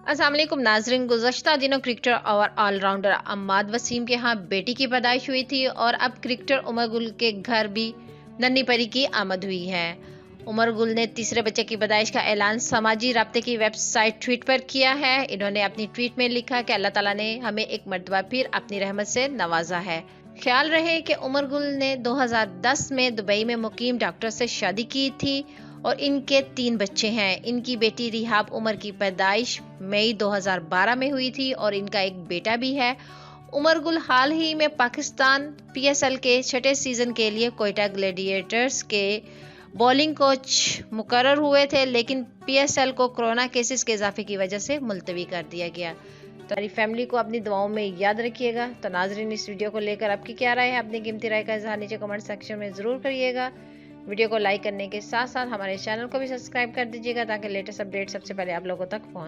अस्सलाम वालेकुम नाजरीन, गुज़श्ता दिनों क्रिकेटर और ऑलराउंडर अम्माद वसीम के यहाँ बेटी की पैदाइश हुई थी और अब क्रिकेटर उमर गुल के घर भी नन्ही परी की आमद हुई है। उमर गुल ने तीसरे बच्चे की पैदाइश का ऐलान समाजी राब्ते की वेबसाइट ट्वीट पर किया है। इन्होंने अपनी ट्वीट में लिखा कि अल्लाह ताला ने हमें एक मर्तबा फिर अपनी रहमत से नवाजा है। ख्याल रहे कि उमर गुल ने 2010 में दुबई में मुकीम डॉक्टर से शादी की थी और इनके 3 बच्चे हैं। इनकी बेटी रिहाब उमर की पैदाइश मई 2012 में हुई थी और इनका एक बेटा भी है। उमर गुल हाल ही में पाकिस्तान पीएसएल के छठे सीजन के लिए कोयटा ग्लैडिएटर्स के बॉलिंग कोच मुकर्रर हुए थे, लेकिन पीएसएल को कोरोना केसेस के इजाफे की वजह से मुलतवी कर दिया गया। तो हमारी फैमिली को अपनी दुआओं में याद रखिएगा। तो नाजरीन, इस वीडियो को लेकर आपकी क्या राय है? अपनी कीमती राय का इजहार नीचे कमेंट सेक्शन में ज़रूर करिएगा। वीडियो को लाइक करने के साथ साथ हमारे चैनल को भी सब्सक्राइब कर दीजिएगा ताकि लेटेस्ट अपडेट सबसे पहले आप लोगों तक पहुंच